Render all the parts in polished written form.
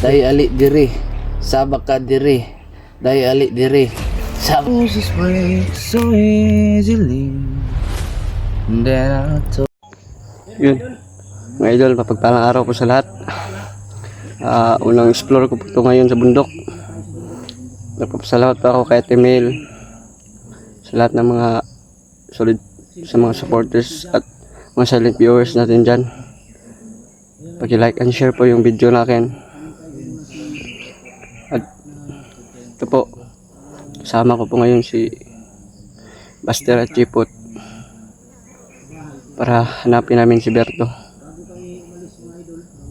Dai ali diri. Sabak ka diri. Dai ali diri. Sabak. Roses break so easily. Then I told... Yun. Mga idol, mapagpalang araw po sa lahat. Unang explore ko po ito ngayon sa bundok. Nagpapasalamat pa ako kay Temel sa lahat ng mga solid, sa mga supporters at mga silent viewers natin dyan. Paki-like and share po yung video natin. At ito po, kasama ko po ngayon si Buster at Chipot para hanapin namin si Berto.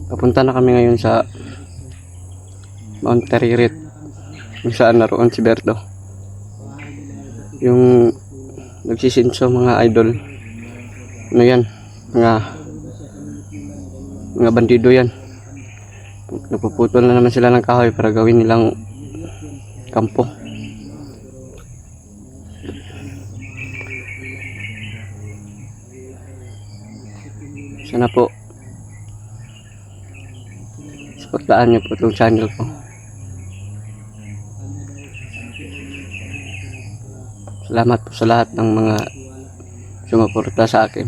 Papunta na kami ngayon sa Mount Taririt kung saan naroon si Berto, yung nagsisinso mga idol. Ano yan, mga bandido yan. Nagpuputol na naman sila ng kahoy para gawin nilang kampo. Sana po supportahan niyo po itong channel ko. Salamat po sa lahat ng mga sumuporta sa akin.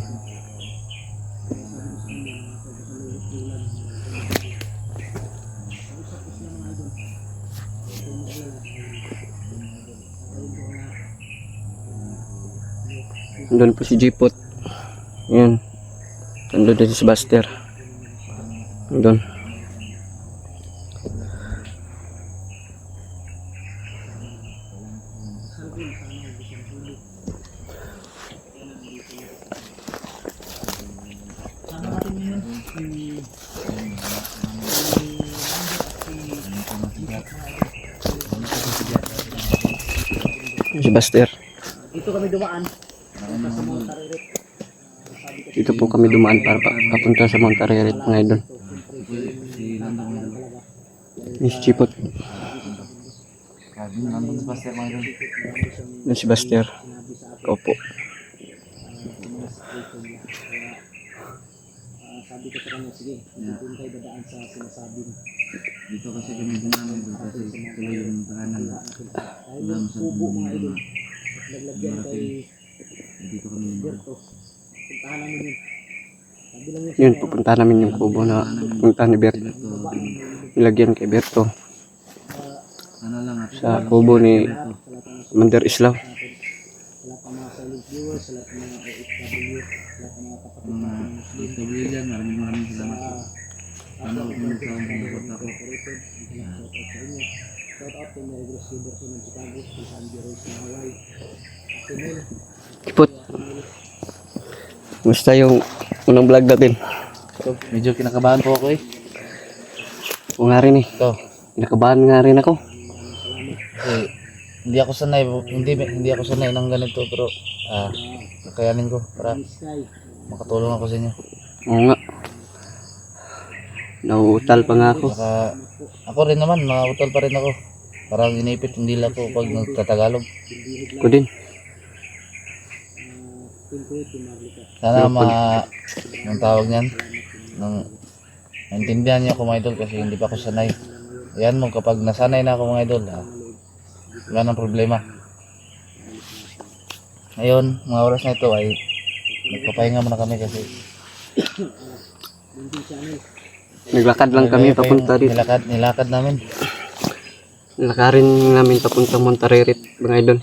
Nandun po si Jipot. Yun. Nandun din si Buster. Nandun. Si Buster. Dito kami dumaan. Dito po kami dumaan para papunta sa Mount Taririt mga idol. Miss Chipot. Yan si Buster. Opo. Sabi ko sa kanya, sige, doon tayo dadaan sa sinasabi mo. Dito kasi kami namin doon kasi tuloy yung tahanan. Dahil yung pubo mga idol, naglagyan kay Dito kami Berto. Puntahan namin yun. Sabi lang niya, Yun, pupunta namin yung kubo na punta ni Berto. Ilagyan kay Berto ano lang sa kubo ni Commander Islaw. sa lahat ng mga silent viewers, sa lahat ng mga OFW, sa lahat ng mga kapatid mga natin Muslim, DW yan, maraming salamat po. Ano ako kung sa mga Incorporated, ako. shout out sa inyo. Shout out kay Mary Grace Giberson ng Chicago, kay Sandy Rose ng Hawaii, kay Mel, Chipot. Musta yung unang vlog natin? So, medyo kinakabahan po ako eh. O nga rin eh. Ito, Nakabahan nga rin ako. kasi hindi ako sanay, hindi ako sanay ng ganito pero nakayanin ko para Sky, makatulong ako sa inyo. Oo nga. Nauutal pa nga ako. Saka ako rin naman, nakautal pa rin ako. Parang inipit yung dila ko pag nagtatagalog. Ko din. Sana yung tawag niyan, naintindihan niyo ako mga idol kasi hindi pa ako sanay. Yan mo, kapag nasanay na ako mga idol, wala nang problema. Ngayon, mga oras na ito ay nagpapahinga muna kami kasi Naglakad lang kami papunta dito. nilakad namin. Nilakarin namin papunta Mount Taririt mga idol.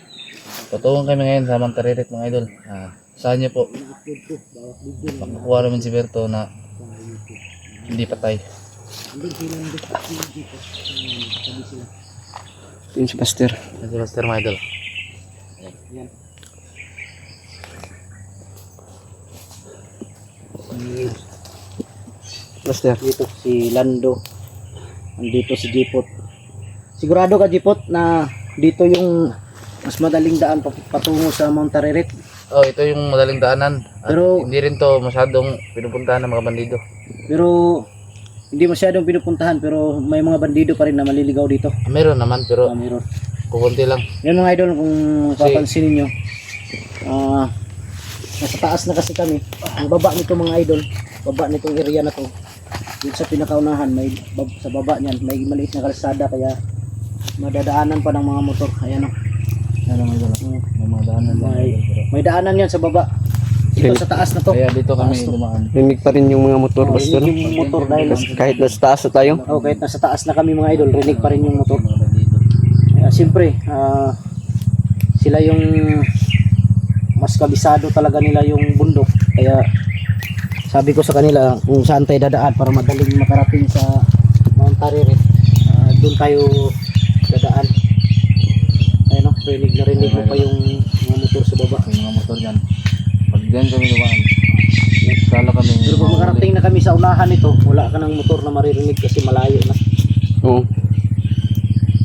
Tutulong kami ngayon sa Mount Taririt mga idol. Saan niyo po? Makukuha namin si Berto na hindi patay. Yun si Buster. Si Master mga idol. Buster. dito si Lando, andito si Jipot. Sigurado ka Jipot na dito yung mas madaling daan patungo sa Mount Taririt? Oh, ito yung madaling daanan. At Pero- hindi rin to masyadong pinupuntahan ng mga bandido. Pero hindi masyadong pinupuntahan, pero may mga bandido pa rin na maliligaw dito. Meron naman pero Meron. kukunti lang. Yan mga idol, kung Kasi- papansin niyo, nasa taas na kasi kami. Ang baba nito mga idol, baba nitong area na to, Dito sa pinakaunahan, sa baba niyan, may maliit na kalsada kaya madadaanan pa ng mga motor. Ayan o. Ano mga idol? May mga daanan lang. May daanan yan sa baba. Dito sa taas na to. Kaya dito kami dumaan. Rinig pa rin yung mga motor, Oh, Pastor. rinig yung motor dahil Kahit nasa taas na tayo. kahit nasa taas na kami mga idol, rinig pa rin yung motor. Mga dito. Kaya siyempre, sila yung mas kabisado talaga nila yung bundok. Kaya sabi ko sa kanila kung saan tayo dadaan para madaling makarating sa Mount Tariri. Doon tayo dadaan. Ayun o, rinig na rinig mo pa yung mga motor sa baba. Yung mga motor dyan. Pag dyan kami dumaan, sala kami. Pero kung makarating na kami sa unahan nito, wala ka ng motor na maririnig kasi malayo na. Oo.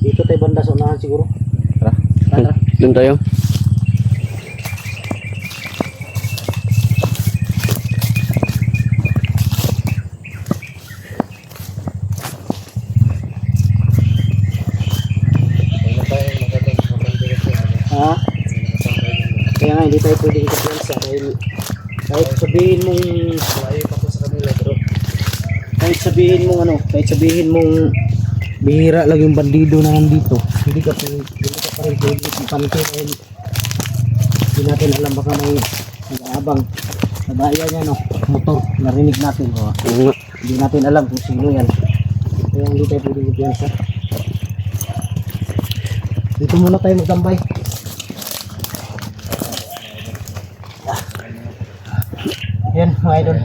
Dito tayo banda sa unahan siguro. Tara. Tara. Doon tayo. Ha? Kaya nga hindi tayo pwedeng kumpiyansa dahil kahit sabihin mong Malayo pa po sa kanila pero kahit sabihin mong bihira lang yung bandido na nandito, hindi ka pa rin pwede ipante dahil hindi natin alam baka may nag-aabang nagaya niya no, motor, narinig natin Oo nga. hindi natin alam kung sino yan kaya hindi tayo pwede kumpiyansa. Dito muna tayo magtambay. Yan mga idol.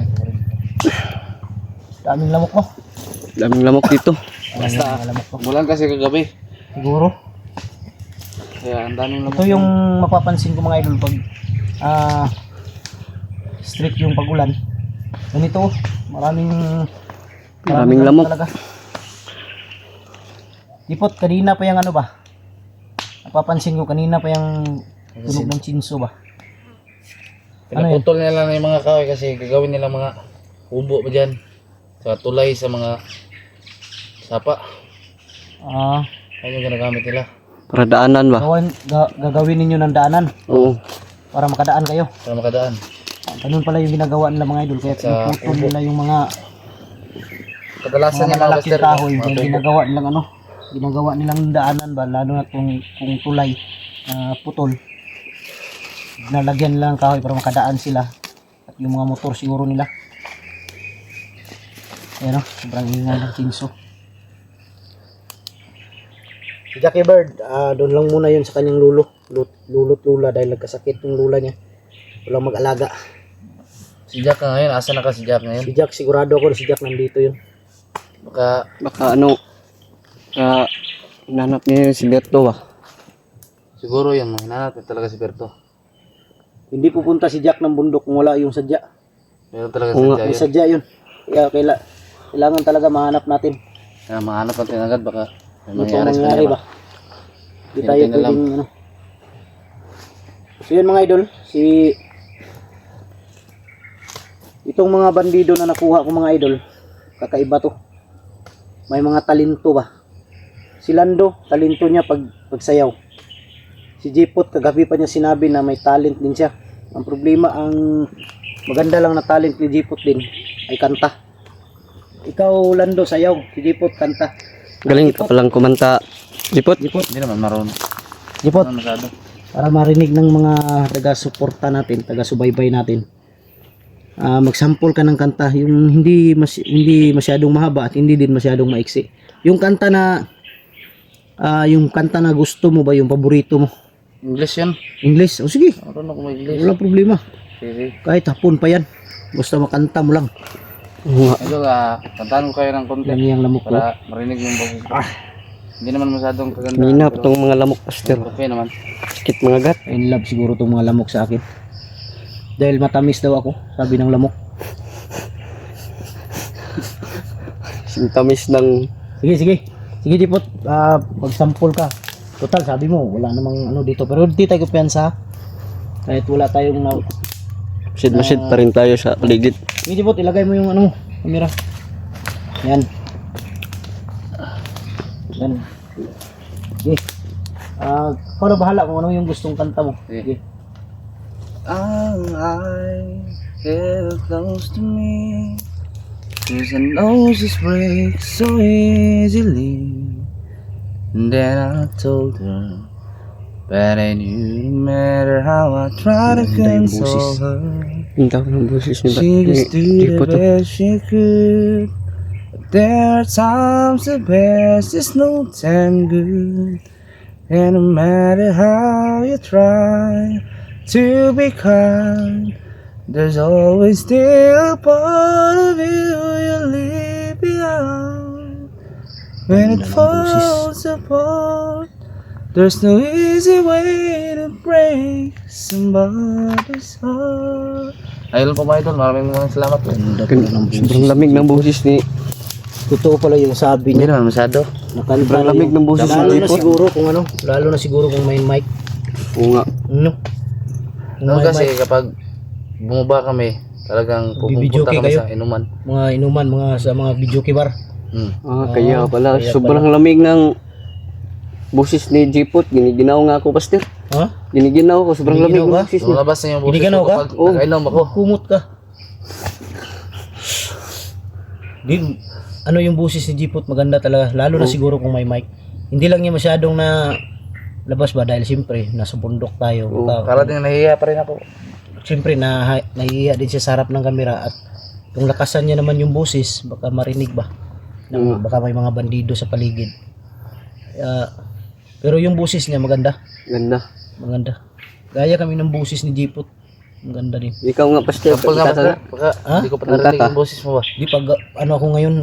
Daming lamok mo. Daming lamok dito. Basta. Lamok mo. Mulan kasi kagabi. Siguro. Kaya ang daming Ito yung mapapansin ko mga idol pag strict yung pagulan. Ganito, maraming lamok. talaga. Ipot, kanina pa yung ano ba? Napapansin ko kanina pa yung tunog ng chinso ba? Pinaputol nila na yung mga kahoy kasi gagawin nila mga ubo pa dyan. Sa tulay sa mga sapa. Ayun yung ginagamit nila. Para daanan ba? Gagawin ninyo ng daanan Oo. para makadaan kayo. Para makadaan. Ganun pala yung ginagawa nila mga idol. Kaya Sa pinuputol ubo. nila yung mga Kadalasan yung mga malalaking master. kahoy. Kaya ginagawa nilang daanan ba, lalo na kung tulay putol. Nalagyan lang ng kahoy para makadaan sila. At yung mga motor siguro nila. Ayan o, sobrang ingay ng chinso. Si Jackie Bird, doon lang muna yun sa kanyang lulot lula dahil nagkasakit yung lula niya. Walang mag-alaga. Si Jack na ngayon, asa na ka si Jack ngayon? Si Jack, sigurado ako na si Jack nandito yun. Baka Baka nanap niya si Berto ba? siguro yun, hinanap talaga si Berto. Hindi pupunta si Jack ng bundok kung wala yung sadya. Meron talaga Oo nga. sa May yun. sadya yun. Kaya kailangan talaga mahanap natin. Kaya mahanap natin agad baka may Ano pang mangyari sa mangyari kanila ba? Hindi tayo Hintayin na lang. pwedeng ano. So yun mga idol, itong mga bandido na nakuha ko mga idol, kakaiba to. May mga talento ba? Si Lando, talento niya pagsayaw. Si Jipot, kagabi pa niya sinabi na may talent din siya. Ang problema, ang maganda lang na talent ni Jipot din ay kanta. Ikaw Lando, sayaw. Si Jipot, kanta. Galing ka palang kumanta. Lipot. Jipot, Hindi naman marunong. Jipot. Ano masyado? Para marinig ng mga taga-suporta natin, taga-subaybay natin. Mag-sample ka ng kanta, yung hindi masyadong mahaba at hindi din masyadong maiksi. Yung kanta na gusto mo ba, yung paborito mo? English yan. English? O sige, Marunong ko mag-English. wala problema. Sige. Kahit hapon pa yan. Basta makanta mo lang. Oo nga. Idol, kantahan ko kayo ng konti Yan yung lamok ko. para marinig yung boses ko. Hindi naman masyadong kaganda. Minap pero tong mga lamok, Pastor. okay naman. Sakit mga gat. In love siguro itong mga lamok sa akin. Dahil matamis daw ako, sabi ng lamok. Sintamis ng... Sige. Sige, Jipot. Mag-sample ka. Total, sabi mo, wala namang ano dito. Pero hindi tayo kumpiyansa. Kahit wala tayong Masid pa rin tayo sa paligid. Sige, Jipot, ilagay mo yung ano, camera. Yan. Sige. Ikaw na bahala kung ano yung gustong kanta mo. Sige. Ang I held close to me, 'cause I know she's break so easily. And then I told her, but I knew no matter how I try to console her, Ang tawag ng boses ni she just do the Jipo to. best she could. But there are times the best is no time good. And no matter how you try to be kind, there's always still a part of you you leave behind. When it falls apart, there's no easy way to break somebody's heart. Ayun po mga idol, maraming salamat po. Sobrang lamig ng boses ni Totoo pala yung sabi Hindi niya. naman masyado. Nakanta Sobrang na lamig ng boses lalo ni na Jipot. siguro kung ano, lalo na siguro kung may mic. Oo nga. Ano? Kung No, may kasi mic, kapag bumaba kami, talagang Bibidyoke pupunta kami kayo? sa inuman. mga inuman, sa mga video kibar. Kaya pala. kaya Sobrang lamig ng boses ni Jipot. Giniginaw nga ako, Pastor. Ha? Giniginaw ko. Sobrang lamig ng Giniginaw ka? boses niya. Lumabas na yung boses Hindi ka ko ka? kapag nakainom ako. Kumot ka. Di, ano yung boses ni Jipot maganda talaga, lalo na siguro kung may mic. Hindi lang niya masyadong na labas ba dahil siyempre nasa bundok tayo. Kala din nahihiya pa rin ako. Siyempre nahihiya din siya sa harap ng kamera at kung lakasan niya naman yung boses baka marinig ba baka may mga bandido sa paligid. Pero yung boses niya maganda gaya kami ng boses ni Jipot, maganda din. Ikaw nga, Pastor. Kapag nga Kanta baka hindi ko pa narinig yung boses mo ba? Di pag ano ako ngayon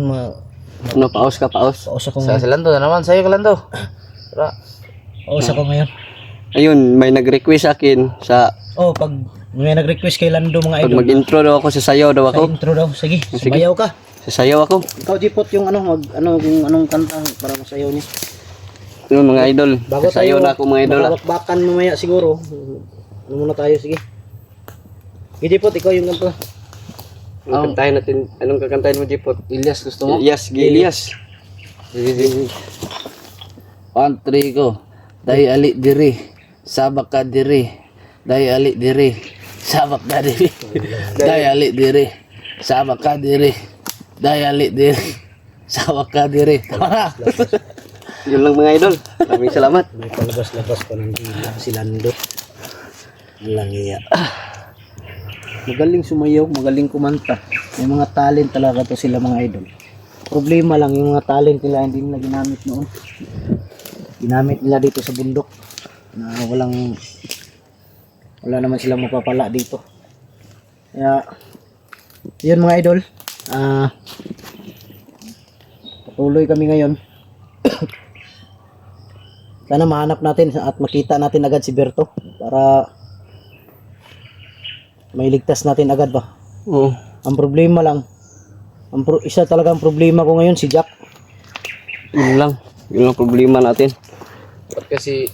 Ano, paos ka, paos. paos ako Sa ngayon Lando na naman, sa'yo ka Lando. Tara. paos ako ngayon. Ayun, may nag-request sa akin sa Pag may nag-request kay Lando mga pag idol, mag-intro daw ako, sasayaw daw sa ako. intro daw, sige, sumayaw ka. Sasayaw ako. Ikaw Jipot yung kung anong kanta para masayaw niya. Yung mga idol. Bago Sasayaw tayo, na ako mga idol. Bakbakan mamaya siguro. Ano muna tayo, sige. Sige Jipot, ikaw yung kanta. Anong kantahin natin? Anong kakantahin mo, Jipot? Ilyas, gusto mo? Yes, Gilias. Pantry ko. Dahil ali diri. Sabak ka diri. Dahil ali diri. Sabak ka diri. Dahil ali diri. Sabak ka diri. Dahil ali diri. Sabak ka diri. Tama. Yun lang mga idol. Maraming salamat. May palabas-labas pa ng dila si Lando. Walang iya. Magaling sumayaw, magaling kumanta. May mga talent talaga to sila mga idol. Problema lang yung mga talent nila hindi nila ginamit noon. Ginamit nila dito sa bundok na wala naman silang mapapala dito. Kaya yun mga idol. Patuloy kami ngayon. Sana mahanap natin at makita natin agad si Berto para mailigtas natin agad ba. Oo. Ang problema lang, isa talagang problema ko ngayon si Jack. Yun lang. Yun lang problema natin. Ba't kasi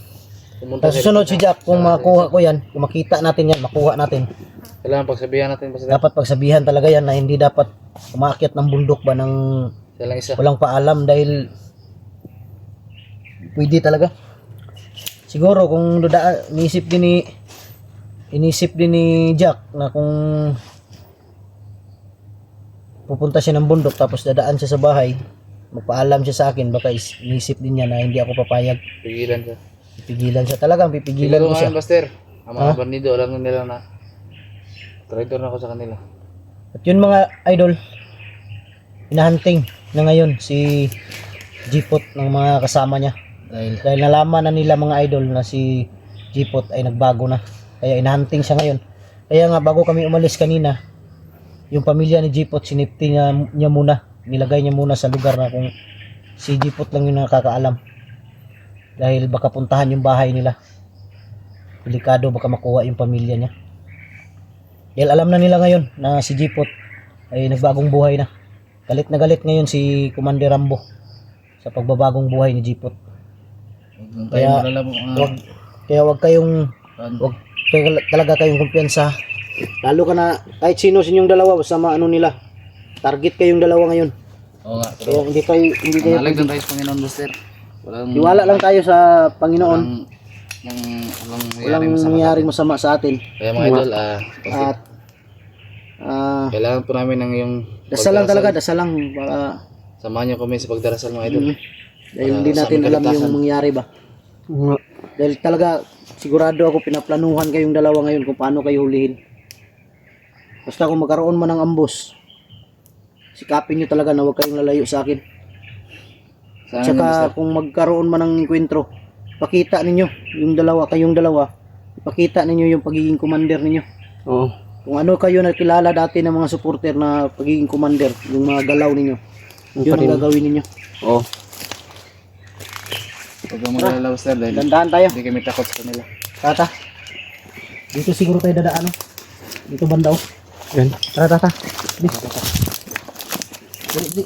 pumunta Sa susunod si Jack, kung makuha ko yan, kung makita natin yan, makuha natin. kailangan pagsabihan natin basta Dapat pagsabihan talaga yan na hindi dapat umakyat ng bundok ba ng siya lang isa. walang paalam dahil pwede talaga. Siguro kung inisip din ni Jack na kung pupunta siya ng bundok tapos dadaan siya sa bahay, magpaalam siya sa akin, baka inisip din niya na hindi ako papayag. Pigilan siya. Pipigilan siya, talagang pipigilan Siguro ko siya. ngayon, Buster. Ang mga bandido, alam na nila na traitor na ako sa kanila. At yun mga idol, hinahunting na ngayon si Jipot ng mga kasama niya. Dahil nalaman na nila mga idol na si Jipot ay nagbago na. Kaya hinahunting siya ngayon. Kaya nga bago kami umalis kanina, yung pamilya ni Jipot sinipti niya muna. Nilagay niya muna sa lugar na kung si Jipot lang yung nakakaalam. Dahil baka puntahan yung bahay nila. Delikado baka makuha yung pamilya niya. Dahil alam na nila ngayon na si Jipot ay nagbagong buhay na. Galit na galit ngayon si Commander Rambo sa pagbabagong buhay ni Jipot. Kaya wag kayong talaga kayong kumpiyansa. Lalo ka na kahit sino sa inyong dalawa basta maano nila. Target kayong dalawa ngayon. Oo nga. Kaya hindi kayo Nalag lang tayo sa Panginoon, Buster. Walang iwala lang tayo sa Panginoon. walang Walang nangyaring masama sa atin. Kaya mga idol, At Kailangan po namin ng yung Dasal lang talaga, dasal lang para samahan niyo kami sa pagdarasal mga idol. dahil Para hindi sa natin aming alam kaligtasan. yung mangyari ba. Nga. Dahil talaga sigurado ako pinaplanuhan kayong dalawa ngayon kung paano kayo hulihin. Basta kung magkaroon man ng ambos, sikapin nyo talaga na huwag kayong lalayo sa akin. Sana Tsaka Master. kung magkaroon man ng enkwentro, pakita ninyo yung dalawa, kayong dalawa, ipakita ninyo yung pagiging commander ninyo. Oo. Kung ano kayo nakilala dati ng mga supporter na pagiging commander, yung mga galaw ninyo, yun ang gagawin ninyo. Oo. Huwag kang magalala Master dahil Dandahan tayo. hindi kami takot sa kanila. Tata. Dito siguro tayo dadaan. Oh. Dito banda. Oh. Yan. Tara, tata. Di. Di.